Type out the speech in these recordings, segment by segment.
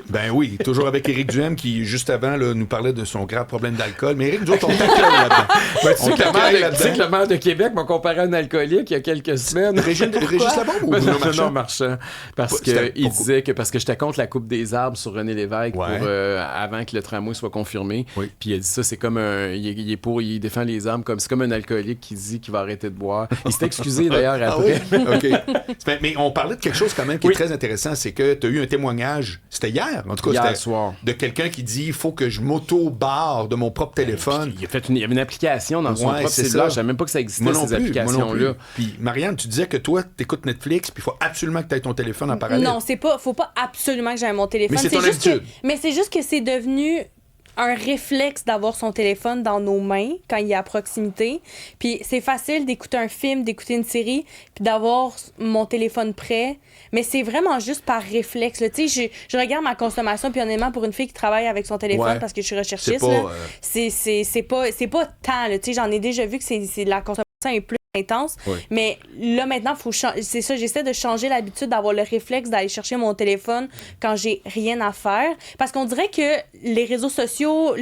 Ben oui, toujours avec Éric Duhem qui, juste avant, là, nous parlait de son grave problème d'alcool. Mais Éric, nous autres, on t'accueille là-dedans. Ben, tu sais que le maire de Québec m'a comparé à un alcoolique il y a quelques semaines. Régis Labombe ou Bruno Marchand? Non, Marchand. Parce qu'il disait que parce que j'étais contre la coupe des arbres sur René Lévesque avant que le tramway soit confirmé. Oui. Puis il a dit ça, c'est comme un... Il défend les arbres comme... C'est comme un alcoolique qui dit qu'il va arrêter de boire. Il s'est excusé d'ailleurs après. Oui? OK. Mais on parlait de quelque chose quand même qui est très intéressant, c'est que tu as eu un témoignage, c'était hier, en tout cas, hier soir, de quelqu'un qui dit il faut que je m'auto-barre de mon propre téléphone. Il y avait une application dans son propre cellulaire, je savais même pas que ça existait, ces applications-là. Puis Marianne, tu disais que toi, tu écoutes Netflix, puis il faut absolument que tu aies ton téléphone en parallèle. Non, faut pas absolument que j'aie mon téléphone. Mais c'est ton habitude. Mais c'est juste que c'est devenu un réflexe d'avoir son téléphone dans nos mains quand il est à proximité. Puis c'est facile d'écouter un film, d'écouter une série, puis d'avoir mon téléphone prêt. Mais c'est vraiment juste par réflexe. Tu sais, je regarde ma consommation, puis honnêtement, pour une fille qui travaille avec son téléphone, parce que je suis recherchiste, c'est pas tant. Tu sais, j'en ai déjà vu que c'est la consommation est plus intense. Oui. Mais là, maintenant, c'est ça, j'essaie de changer l'habitude d'avoir le réflexe d'aller chercher mon téléphone quand j'ai rien à faire. Parce qu'on dirait que les réseaux sociaux,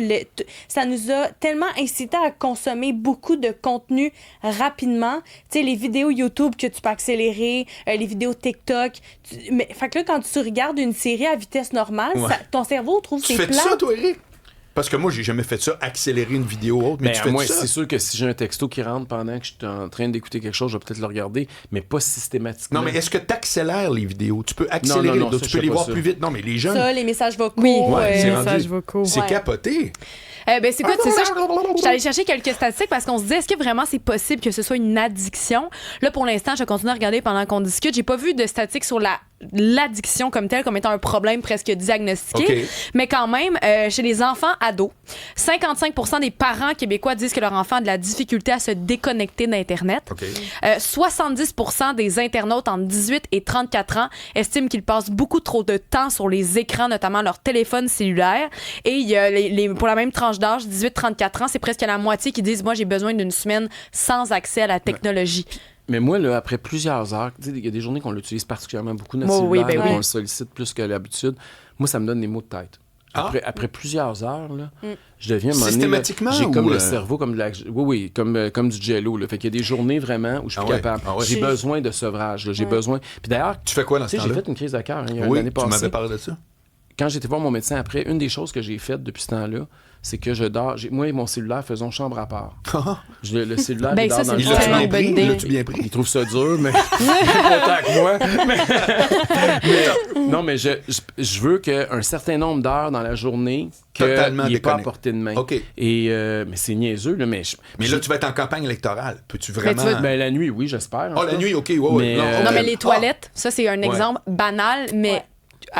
ça nous a tellement incité à consommer beaucoup de contenu rapidement. Tu sais, les vidéos YouTube que tu peux accélérer, les vidéos TikTok. Fait que là, quand tu regardes une série à vitesse normale, ton cerveau trouve ses plans. Tu fais ça, toi, Éric? Parce que moi, j'ai jamais fait ça, accélérer une vidéo autre. Mais tu fais moi, ça? C'est sûr que si j'ai un texto qui rentre pendant que je suis en train d'écouter quelque chose, je vais peut-être le regarder, mais pas systématiquement. Non, mais est-ce que tu accélères les vidos? Tu peux accélérer, non, tu peux les voir plus vite. Non, mais les jeunes... Ça, les messages vocaux. Oui, les messages vocaux. C'est capoté. Ben, c'est quoi, c'est ça. J'étais allée chercher quelques statistiques parce qu'on se disait, est-ce que vraiment c'est possible que ce soit une addiction? Là, pour l'instant, je continue à regarder pendant qu'on discute. J'ai pas vu de statistiques sur l'addiction comme telle, comme étant un problème presque diagnostiqué. Okay. Mais quand même, chez les enfants ados, 55% des parents québécois disent que leur enfant a de la difficulté à se déconnecter d'Internet. Okay. 70% des internautes entre 18 et 34 ans estiment qu'ils passent beaucoup trop de temps sur les écrans, notamment leur téléphone cellulaire. Et il y a pour la même tranche d'âge, 18-34 ans, c'est presque la moitié qui disent « Moi, j'ai besoin d'une semaine sans accès à la technologie. » Mais moi, là, après plusieurs heures, il y a des journées qu'on l'utilise particulièrement beaucoup, notre cellulaire, on le sollicite plus que d'habitude. Moi, ça me donne des maux de tête. Après plusieurs heures, là, je deviens... Systématiquement? J'ai comme le cerveau, comme comme du jello. Là. Fait qu'il y a des journées vraiment où je suis plus capable. J'ai besoin de sevrage. Là. J'ai besoin... Puis d'ailleurs... Tu fais quoi dans ce temps-là? J'ai fait une crise de cœur l'année passée. Tu m'avais parlé de ça. Quand j'étais voir mon médecin après, une des choses que j'ai faites depuis ce temps-là, c'est que je dors. Moi et mon cellulaire faisons chambre à part. Le cellulaire, il dort dans le lit. L'as-tu bien pris? Il trouve ça dur, mais il est content que moi. Non, mais je veux qu'un certain nombre d'heures dans la journée qu'il n'est pas à portée de main. Okay. Mais c'est niaiseux. Là, mais là, tu vas être en campagne électorale. Peux-tu vraiment... la nuit, oui, j'espère. La nuit, OK. Non, mais les toilettes, ça, c'est un exemple banal, mais...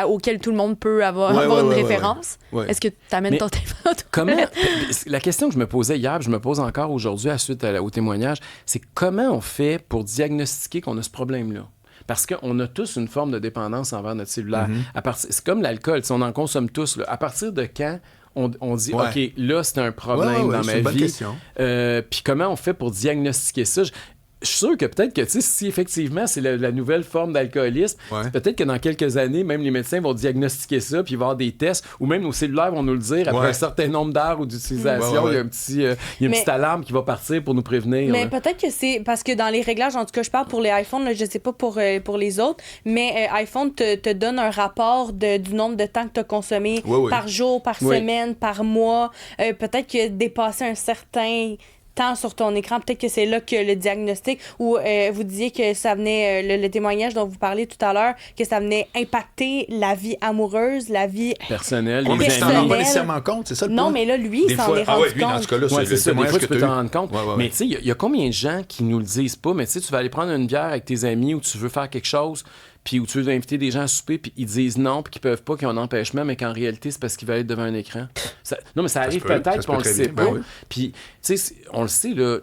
auquel tout le monde peut avoir une référence. Ouais. Est-ce que tu amènes ton téléphone? Comment... La question que je me posais hier, puis je me pose encore aujourd'hui suite au témoignage, c'est comment on fait pour diagnostiquer qu'on a ce problème-là? Parce qu'on a tous une forme de dépendance envers notre cellulaire. C'est comme l'alcool, on en consomme tous. Là. À partir de quand on dit, OK, là, c'est un problème dans ma vie. Puis comment on fait pour diagnostiquer ça? Je suis sûr que peut-être que, si effectivement c'est la nouvelle forme d'alcoolisme, peut-être que dans quelques années, même les médecins vont diagnostiquer ça, puis il va y avoir des tests, ou même nos cellulaires vont nous le dire après un certain nombre d'heures ou d'utilisation. Il y a une petite alarme qui va partir pour nous prévenir. Mais peut-être que c'est parce que dans les réglages, en tout cas, je parle pour les iPhones, là, je sais pas pour les autres, mais iPhone te donne un rapport du nombre de temps que tu as consommé par jour, par semaine, par mois. Peut-être que dépasser un certain temps sur ton écran, peut-être que c'est là que le diagnostic, ou vous disiez que ça venait, le témoignage dont vous parliez tout à l'heure, que ça venait impacter la vie amoureuse, la vie personnelle. Mais tu t'en rends pas nécessairement compte, c'est ça le point? Non, mais là, lui, il s'en est rendu compte. Lui, dans ce cas-là, c'est ça, des fois, tu peux t'en rendre compte. Mais tu sais, il y a combien de gens qui nous le disent pas, mais tu sais, tu vas aller prendre une bière avec tes amis ou tu veux faire quelque chose, puis où tu veux inviter des gens à souper, puis ils disent non, puis qu'ils peuvent pas, qu'ils ont un empêchement, mais qu'en réalité, c'est parce qu'ils veulent être devant un écran. Non, mais ça arrive peut-être, puis on le sait pas. Puis, tu sais, on le sait, là,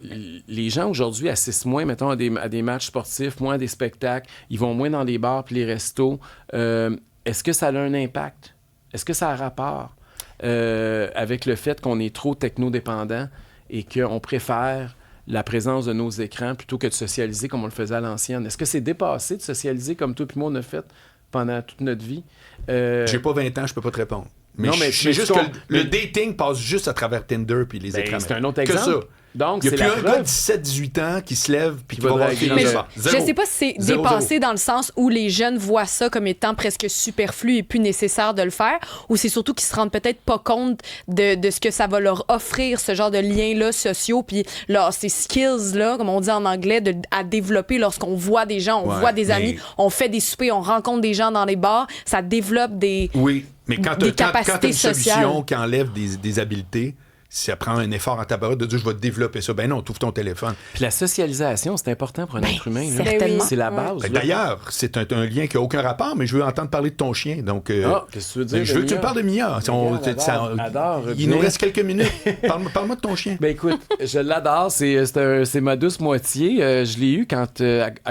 les gens aujourd'hui assistent moins, mettons, à des matchs sportifs, moins à des spectacles, ils vont moins dans les bars puis les restos. Est-ce que ça a un impact? Est-ce que ça a rapport avec le fait qu'on est trop technodépendant et qu'on préfère la présence de nos écrans plutôt que de socialiser comme on le faisait à l'ancienne? Est-ce que c'est dépassé de socialiser comme toi et moi on a fait pendant toute notre vie. J'ai pas 20 ans, je peux pas te répondre. Mais Non, mais je sais juste mais- que le dating passe juste à travers Tinder puis les écrans. c'est un autre Que exemple. ça. Donc, Il n'y c'est a la plus un gars de preuve. 17-18 ans qui se lève puis qui va va voir draguer une dans fille le dans bar. le Je sais pas si c'est Zéro, dépassé zéro. dans le sens où les jeunes voient ça comme étant presque superflu et plus nécessaire de le faire, ou c'est surtout qu'ils se rendent peut-être pas compte de ce que ça va leur offrir, ce genre de liens-là sociaux, puis ces skills-là, comme on dit en anglais, à développer lorsqu'on voit des gens, on Ouais, voit des mais- amis, on fait des soupers, on rencontre des gens dans les bars, ça développe des... Oui, mais quand Des tu as capacités une solution sociales. qui enlève des habiletés, ça prend un effort en tabarouette de dire je vais développer ça. Ben non, tu ouvres ton téléphone. Puis la socialisation, c'est important pour un être humain. là. certainement. C'est la Ouais. base. Ben, là. d'ailleurs, c'est un lien qui n'a aucun rapport, mais je veux entendre parler de ton chien. Donc, Ah, qu'est-ce que tu veux dire? je veux que tu me parles de Mia. Adore, Il nous bien. reste quelques minutes. Parle-moi de ton chien. Ben écoute, je l'adore. C'est ma douce moitié. Je l'ai eu quand,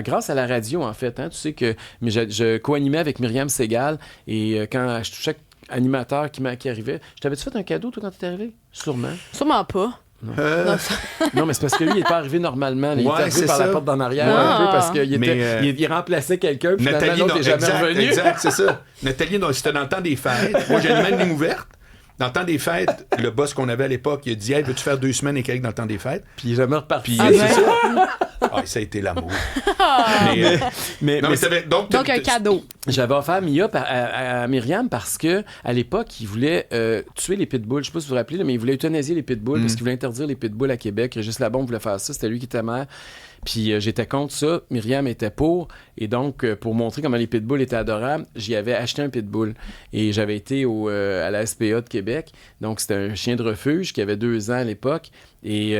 grâce à la radio, en fait. Hein, tu sais que je co-animais avec Myriam Segal et quand je touchais animateur qui arrivait. Je t'avais-tu fait un cadeau, toi, quand t'es arrivé? Sûrement. Sûrement pas. Non, mais c'est parce que lui, il n'est pas arrivé normalement. Il est Ouais, arrivé c'est par ça. la porte d'en arrière Ah. un peu parce qu'il Mais, il remplaçait quelqu'un, puis finalement, l'autre n'est jamais exact, revenu. exact, c'est ça. Nathalie, c'était dans le temps des fêtes. Moi, j'ai une ligne ouverte. Dans le temps des fêtes, le boss qu'on avait à l'époque, il a dit « Hey, veux-tu faire 2 semaines avec Eric dans le temps des fêtes? Puis il est jamais reparti. Puis c'est ça. Ah, ça a été l'amour. Mais Non, mais ça avait- donc Donc, un cadeau. j'avais offert Mia à Myriam parce que à l'époque, il voulait tuer les pitbulls. Je sais pas si vous vous rappelez, là, mais il voulait euthanasier les pitbulls parce qu'il voulait interdire les pitbulls à Québec. Juste là-bas, on voulait faire ça. C'était lui qui était maire. Puis j'étais contre ça. Myriam était pour. Et donc, pour montrer comment les pitbulls étaient adorables, j'y avais acheté un pitbull. Et j'avais été à la SPA de Québec. Donc, c'était un chien de refuge qui avait 2 ans à l'époque. Et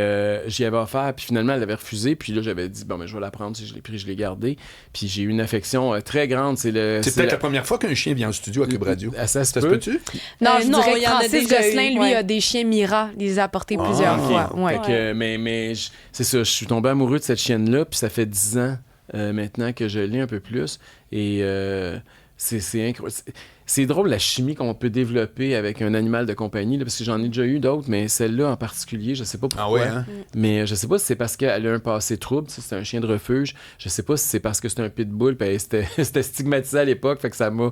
j'y avais offert. Puis finalement, elle avait refusé. Puis là, j'avais dit, bon, mais je vais la prendre. Si je l'ai pris, je l'ai gardé. Puis j'ai eu une affection très grande. C'est peut-être la première fois qu'un chien vient en studio à Cube Radio. Ça se Ça se peut. peut-tu? Non, je non, dirais il y que en a Francis déjà Gosselin, eu, lui, ouais. a des chiens Mira. Il les a apportés plusieurs ok. fois. Ouais. Fait que, mais c'est ça, je suis tombé amoureux de cette chienne-là, puis ça fait 10 ans maintenant que je l'ai un peu plus. Et c'est incroyable. C'est drôle la chimie qu'on peut développer avec un animal de compagnie, là, parce que j'en ai déjà eu d'autres, mais celle-là en particulier, je sais pas pourquoi. Ah ouais, hein? Mais je sais pas si c'est parce qu'elle a un passé trouble, tu sais, c'est un chien de refuge. Je sais pas si c'est parce que c'est un pitbull, puis c'était stigmatisé à l'époque, fait que ça m'a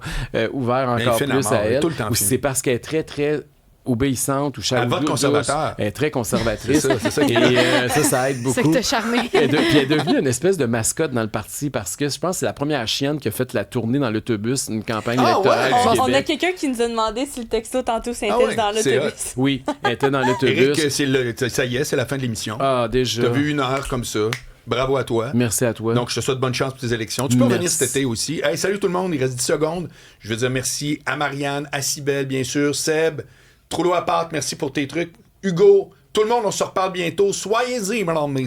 ouvert encore fine à plus mort, à elle. tout le temps Ou si fine. c'est parce qu'elle est très, très obéissante ou Elle chaleureuse. vote conservateur. Elle est très conservatrice. C'est ça qui Et ça aide C'est que beaucoup. t'as charmé. Puis elle est devenue une espèce de mascotte dans le parti parce que je pense que c'est la première chienne qui a fait la tournée dans l'autobus, une campagne Ah électorale ouais? du On a Québec. quelqu'un qui nous a demandé si le texto tantôt synthèse Ah ouais, dans c'est l'autobus. Oui, elle était dans l'autobus. Eric, ça y est, c'est la fin de l'émission. Ah, déjà. T'as vu 1 heure comme ça. Bravo à toi. Merci à toi. Donc, je te souhaite bonne chance pour tes élections. Tu peux Merci. revenir cet été aussi. Hey, salut tout le monde, il reste 10 secondes. Je veux dire merci à Marianne, à Cybèle, bien sûr, Seb, Trollo à Pâte, merci pour tes trucs. Hugo, tout le monde, on se reparle bientôt. Soyez-y, madame.